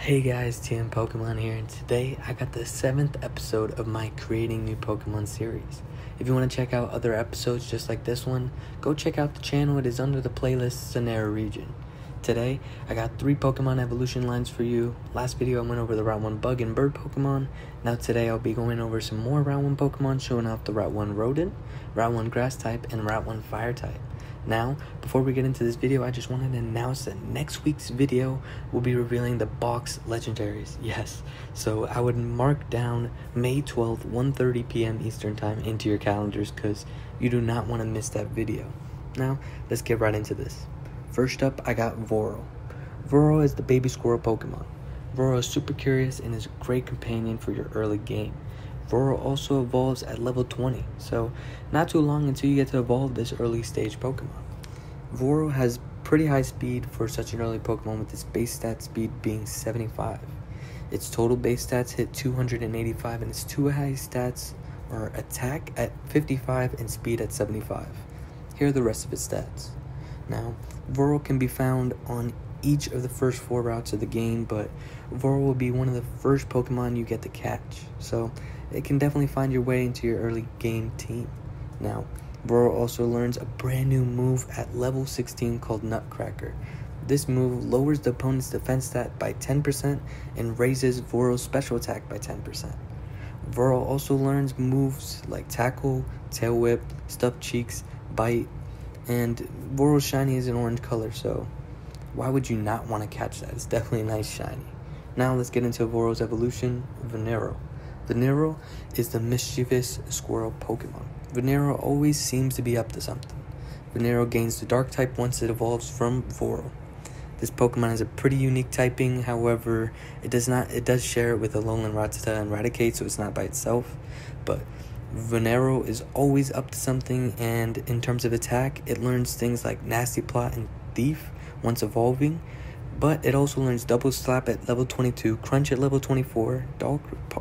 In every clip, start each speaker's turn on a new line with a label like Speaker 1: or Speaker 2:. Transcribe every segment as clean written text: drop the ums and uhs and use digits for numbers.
Speaker 1: Hey guys, TM Pokemon here, and today I got the 7th episode of my Creating New Pokemon series. If you want to check out other episodes just like this one, go check out the channel. It is under the playlist Sonera region. Today, I got 3 Pokemon evolution lines for you. Last video I went over the Route 1 Bug and Bird Pokemon. Now today I'll be going over some more Route 1 Pokemon, showing off the Route 1 Rodent, Route 1 Grass type, and Route 1 Fire type. Now, before we get into this video, I just wanted to announce that next week's video will be revealing the box legendaries. Yes, so I would mark down May 12th, 1:30 p.m. Eastern Time into your calendars because you do not want to miss that video. Now, let's get right into this. First up, I got Voro. Voro is the baby squirrel Pokemon. Voro is super curious and is a great companion for your early game. Voro also evolves at level 20, so not too long until you get to evolve this early stage Pokemon. Voro has pretty high speed for such an early Pokemon, with its base stat speed being 75. Its total base stats hit 285, and its 2 high stats are attack at 55 and speed at 75. Here are the rest of its stats. Now, Voro can be found on each of the first 4 routes of the game, but Voro will be one of the first Pokemon you get to catch, so it can definitely find your way into your early game team. Now, Voro also learns a brand new move at level 16 called Nutcracker. This move lowers the opponent's defense stat by 10% and raises Voro's special attack by 10%. Voro also learns moves like Tackle, Tail Whip, Stuffed Cheeks, Bite, and Voro's shiny is an orange color, so why would you not want to catch that? It's definitely a nice shiny. Now let's get into Voro's evolution, Venero. Venero is the mischievous squirrel Pokemon. Venero always seems to be up to something. Venero gains the Dark type once it evolves from Voro. This Pokemon has a pretty unique typing, however, it does share it with Alolan Rattata and Raticate, so it's not by itself. But Venero is always up to something, and in terms of attack, it learns things like Nasty Plot and Thief once evolving, but it also learns Double Slap at level 22, Crunch at level 24,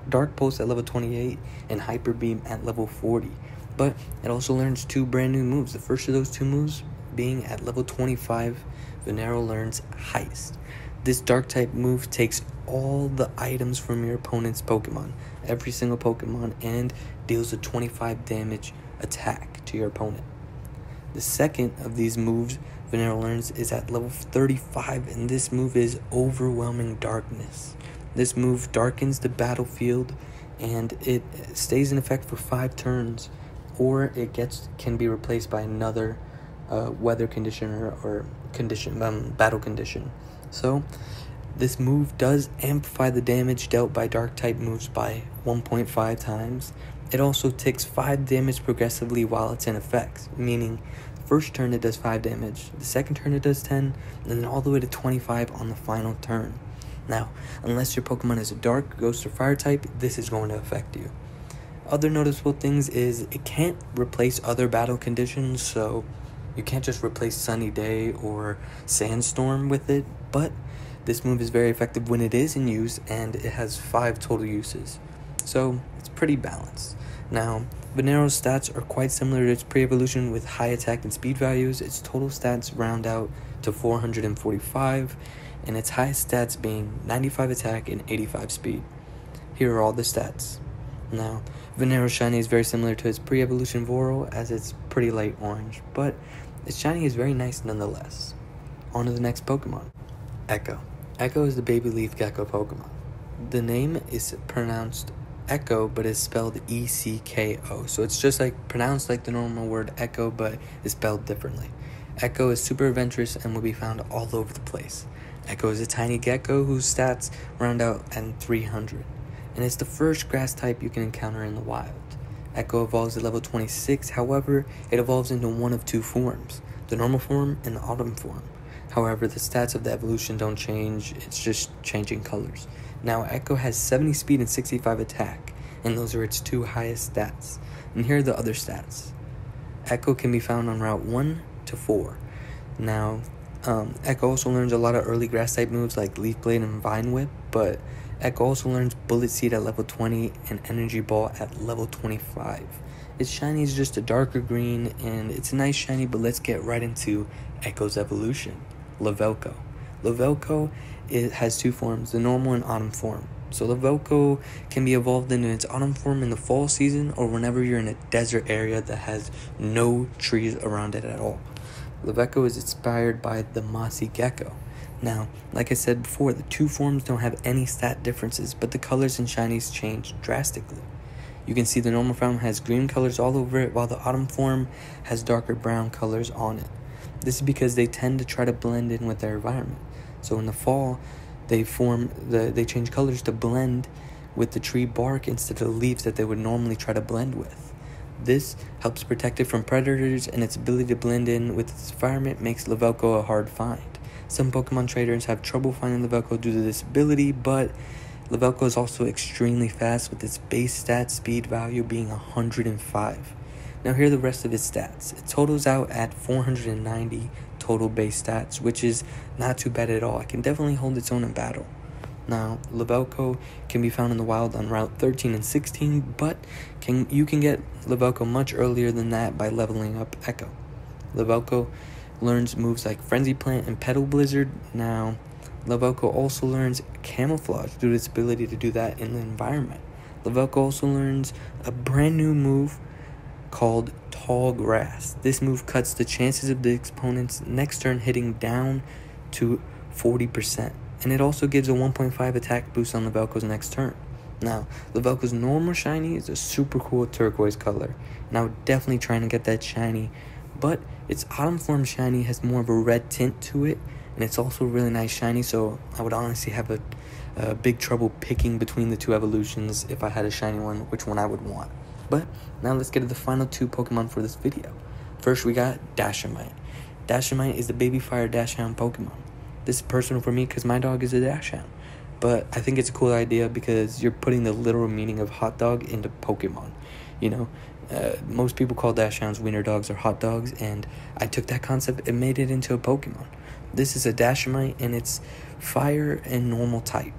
Speaker 1: Dark Pulse at level 28, and Hyper Beam at level 40. But it also learns 2 brand new moves. The first of those 2 moves being at level 25, Venero learns Heist. This Dark type move takes all the items from your opponent's Pokemon, every single Pokemon, and deals a 25 damage attack to your opponent. The second of these moves Venero learns is at level 35, and this move is Overwhelming Darkness. This move darkens the battlefield, and it stays in effect for 5 turns, or it can be replaced by another weather condition or battle condition. So this move does amplify the damage dealt by Dark type moves by 1.5 times. It also takes 5 damage progressively while it's in effect, meaning first turn it does 5 damage, the second turn it does 10, and then all the way to 25 on the final turn. Now, unless your Pokemon is a Dark, Ghost, or Fire type, this is going to affect you. Other noticeable things is it can't replace other battle conditions, so you can't just replace Sunny Day or Sandstorm with it, but this move is very effective when it is in use, and it has 5 total uses, so it's pretty balanced. Now, Venero's stats are quite similar to its pre-evolution with high attack and speed values. Its total stats round out to 445, and its highest stats being 95 attack and 85 speed. Here are all the stats. Now, Venero's shiny is very similar to its pre-evolution Voro, as it's pretty light orange, but its shiny is very nice nonetheless. On to the next Pokemon, Echo. Echo is the baby leaf gecko Pokemon. The name is pronounced Echo, but it's spelled E-C-K-O, so it's just like pronounced like the normal word echo, but it's spelled differently. Echo is super adventurous and will be found all over the place. Echo is a tiny gecko whose stats round out at 300, and it's the first grass type you can encounter in the wild. Echo evolves at level 26, however, it evolves into one of 2 forms, the normal form and the autumn form. However, the stats of the evolution don't change, it's just changing colors. Now, Echo has 70 speed and 65 attack, and those are its 2 highest stats. And here are the other stats. Echo can be found on Route 1 to 4. Now, Echo also learns a lot of early grass type moves like Leaf Blade and Vine Whip, but Echo also learns Bullet Seed at level 20 and Energy Ball at level 25. Its shiny is just a darker green, and it's a nice shiny, but let's get right into Echo's evolution, Lavelco. Lavelco it has two forms, the normal and autumn form. So Lavelko can be evolved into its autumn form in the fall season or whenever you're in a desert area that has no trees around it at all. Lavelko is inspired by the mossy gecko. Now, like I said before, the two forms don't have any stat differences, but the colors and shinies change drastically. You can see the normal form has green colors all over it, while the autumn form has darker brown colors on it. This is because they tend to try to blend in with their environment. So in the fall, they change colors to blend with the tree bark instead of the leaves that they would normally try to blend with. This helps protect it from predators, and its ability to blend in with its environment makes Lavelko a hard find. Some Pokemon traders have trouble finding Lavelko due to this ability, but Lavelko is also extremely fast with its base stat speed value being 105. Now here are the rest of its stats. It totals out at 490 total base stats, which is not too bad at all. It can definitely hold its own in battle. Now, Lavelko can be found in the wild on Route 13 and 16, but you can get Lavelko much earlier than that by leveling up Echo. Lavelko learns moves like Frenzy Plant and Petal Blizzard. Now, Lavelko also learns Camouflage due to its ability to do that in the environment. Lavelko also learns a brand new move called Tall Grass. This move cuts the chances of the opponent's next turn hitting down to 40%. And it also gives a 1.5 attack boost on Lavelko's next turn. Now, Lavelko's normal shiny is a super cool turquoise color, and I would definitely try to get that shiny, but its autumn form shiny has more of a red tint to it, and it's also really nice shiny, so I would honestly have a big trouble picking between the two evolutions if I had a shiny one, which one I would want. But now let's get to the final two Pokemon for this video. First, we got Dashamite. Dashamite is the baby fire Dachshund Pokemon. This is personal for me because my dog is a Dachshund. But I think it's a cool idea because you're putting the literal meaning of hot dog into Pokemon. You know, most people call Dachshunds wiener dogs or hot dogs, and I took that concept and made it into a Pokemon. This is a Dashamite, and it's fire and normal type.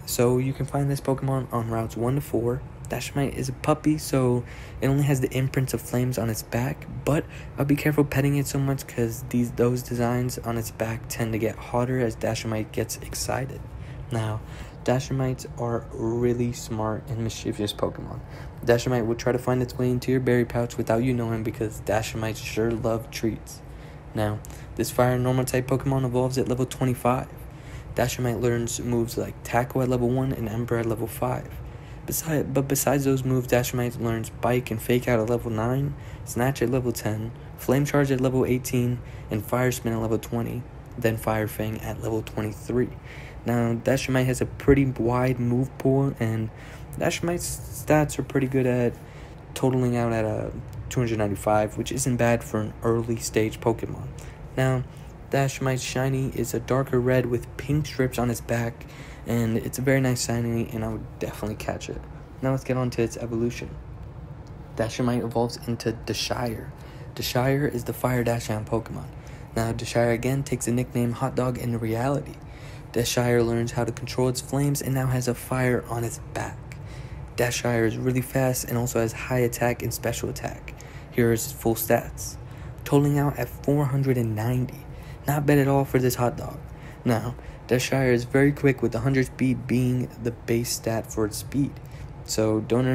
Speaker 1: So you can find this Pokemon on routes 1 to 4. Dashamite is a puppy, so it only has the imprints of flames on its back, but I'll be careful petting it so much because those designs on its back tend to get hotter as Dashamite gets excited. Now, Dashamites are really smart and mischievous Pokemon. Dashamite will try to find its way into your berry pouch without you knowing because Dashamites sure love treats. Now, this fire and normal type Pokemon evolves at level 25. Dashamite learns moves like Tackle at level 1 and Ember at level 5. Besides those moves, Dashamite learns Bike and Fake Out at level 9, Snatch at level 10, Flame Charge at level 18, and Fire Spin at level 20, then Fire Fang at level 23. Now, Dashamite has a pretty wide move pool, and Dashamite's stats are pretty good at totaling out at a 295, which isn't bad for an early stage Pokemon. Now, Dashamite's shiny is a darker red with pink strips on its back, and it's a very nice shiny, and I would definitely catch it. Now let's get on to its evolution. Dashamite evolves into Deshire. Deshire is the fire Dachshund Pokemon. Now Deshire again takes the nickname Hot Dog into reality. Deshire learns how to control its flames and now has a fire on its back. Deshire is really fast and also has high attack and special attack. Here is its full stats. Totaling out at 490. Not bad at all for this hot dog. Now, Deshire is very quick with 100 speed being the base stat for its speed. So don't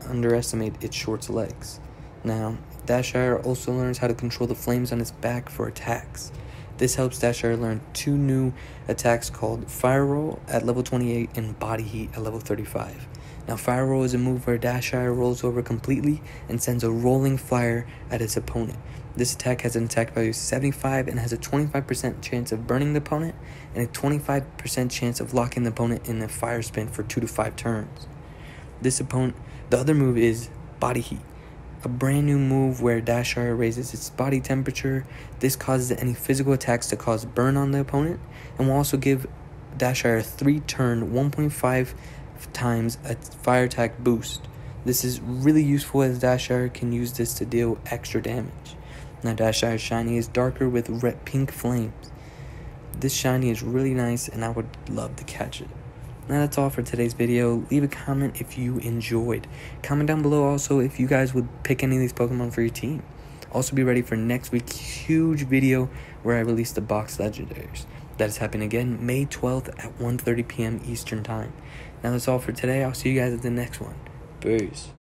Speaker 1: underestimate its short legs. Now, Deshire also learns how to control the flames on its back for attacks. This helps Deshire learn two new attacks called Fire Roll at level 28 and Body Heat at level 35. Now, Fire Roll is a move where Deshire rolls over completely and sends a rolling fire at its opponent. This attack has an attack value of 75 and has a 25% chance of burning the opponent and a 25% chance of locking the opponent in a fire spin for 2 to 5 turns. The other move is Body Heat, a brand new move where Deshire raises its body temperature. This causes any physical attacks to cause burn on the opponent and will also give Deshire a 3-turn 1.5 times a fire attack boost. This is really useful as Deshire can use this to deal extra damage. Now Dashire's shiny is darker with pink flames. This shiny is really nice and I would love to catch it. Now that's all for today's video. Leave a comment if you enjoyed. Comment down below also if you guys would pick any of these Pokemon for your team. Also be ready for next week's huge video where I release the box legendaries. That is happening again May 12th at 1:30 p.m. Eastern Time. Now that's all for today. I'll see you guys at the next one. Peace.